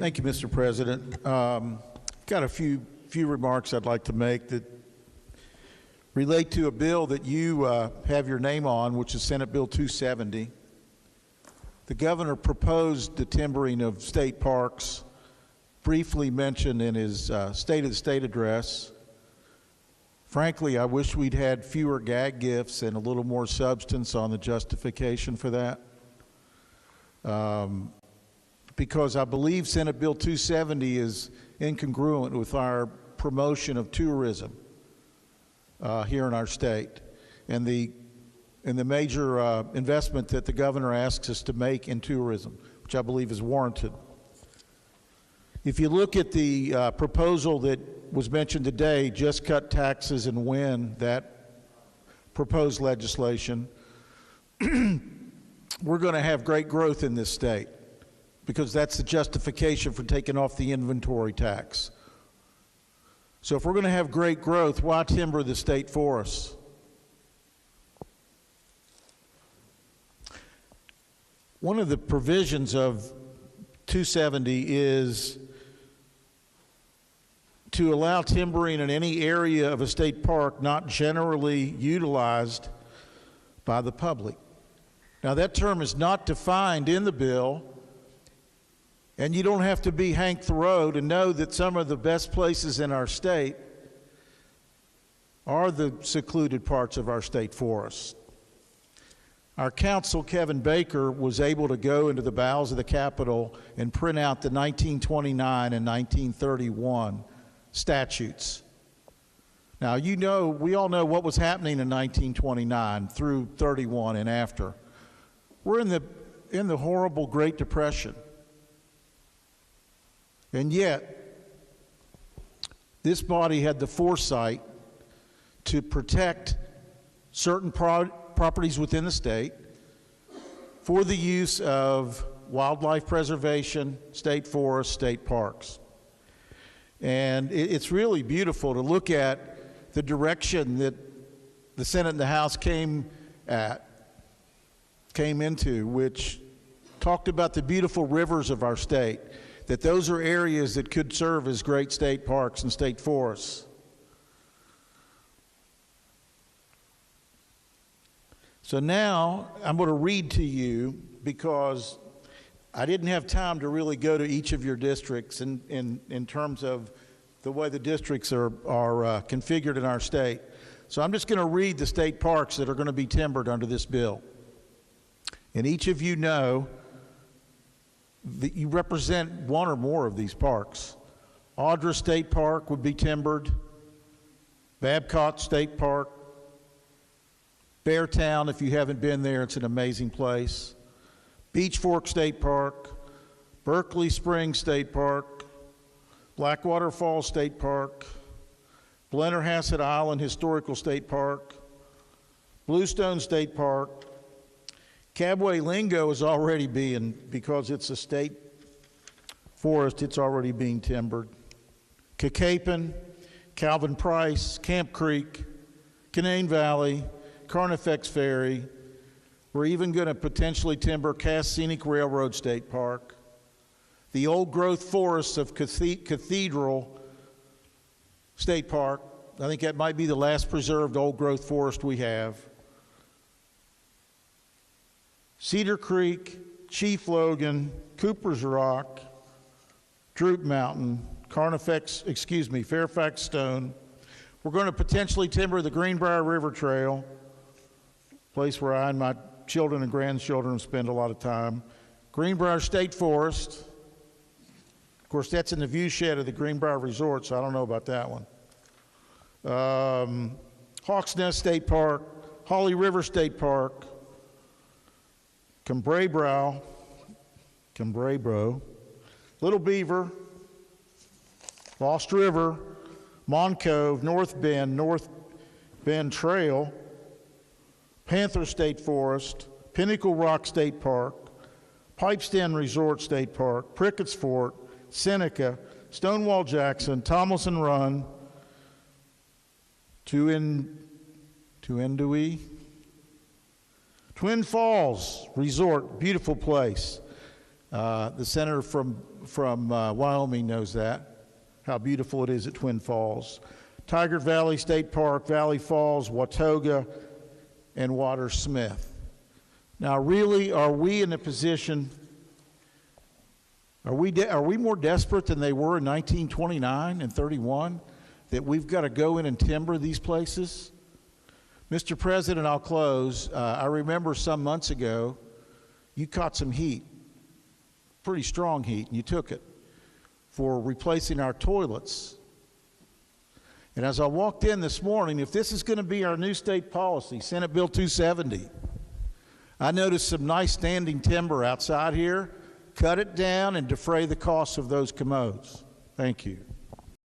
Thank you, Mr. President. Got a few remarks I'd like to make that relate to a bill that you have your name on, which is Senate Bill 270. The governor proposed the timbering of state parks, briefly mentioned in his State of the State address. Frankly, I wish we'd had fewer gag gifts and a little more substance on the justification for that. Because I believe Senate Bill 270 is incongruent with our promotion of tourism here in our state and the major investment that the governor asks us to make in tourism, which I believe is warranted. If you look at the proposal that was mentioned today, just cut taxes and win that proposed legislation, we're going to have great growth in this state because that's the justification for taking off the inventory tax. So if we're going to have great growth, why timber the state forests? One of the provisions of 270 is to allow timbering in any area of a state park not generally utilized by the public. Now that term is not defined in the bill, and you don't have to be Hank Thoreau to know that some of the best places in our state are the secluded parts of our state forests. Our counsel, Kevin Baker, was able to go into the bowels of the Capitol and print out the 1929 and 1931 statutes. Now, you know, we all know what was happening in 1929 through 31 and after. We're in the horrible Great Depression. And yet, this body had the foresight to protect certain properties within the state for the use of wildlife preservation, state forests, state parks. And it's really beautiful to look at the direction that the Senate and the House came into, which talked about the beautiful rivers of our state, that those are areas that could serve as great state parks and state forests. So now I'm going to read to you, because I didn't have time to really go to each of your districts in terms of the way the districts are configured in our state. So I'm just going to read the state parks that are going to be timbered under this bill. And each of you know that you represent one or more of these parks. Audra State Park would be timbered, Babcock State Park, Beartown, if you haven't been there, it's an amazing place, Beach Fork State Park, Berkeley Springs State Park, Blackwater Falls State Park, Blennerhassett Island Historical State Park, Bluestone State Park. Cabway Lingo is already being, because it's a state forest, it's already being timbered. Cacapon, Calvin Price, Camp Creek, Canaan Valley, Carnifex Ferry. We're even going to potentially timber Cass Scenic Railroad State Park. The old growth forests of Cathedral State Park. I think that might be the last preserved old growth forest we have. Cedar Creek, Chief Logan, Cooper's Rock, Droop Mountain, Fairfax Stone. We're going to potentially timber the Greenbrier River Trail, place where I and my children and grandchildren spend a lot of time. Greenbrier State Forest. Of course, that's in the view shed of the Greenbrier Resort, so I don't know about that one. Hawks Nest State Park, Holly River State Park, Cumbraebro, Little Beaver, Lost River, Mon Cove, North Bend Trail, Panther State Forest, Pinnacle Rock State Park, Pipestem Resort State Park, Prickett's Fort, Seneca, Stonewall Jackson, Tomlinson Run, Tuendui, Twin Falls Resort, beautiful place. The senator from Wyoming knows that, how beautiful it is at Twin Falls. Tigard Valley State Park, Valley Falls, Watoga, and Water Smith. Now, really, are we in a position, are we more desperate than they were in 1929 and 31, that we've got to go in and timber these places? Mr. President, I'll close. I remember some months ago, you caught some heat, pretty strong heat, and you took it for replacing our toilets. And as I walked in this morning, if this is going to be our new state policy, Senate Bill 270, I noticed some nice standing timber outside here. Cut it down and defray the costs of those commodes. Thank you.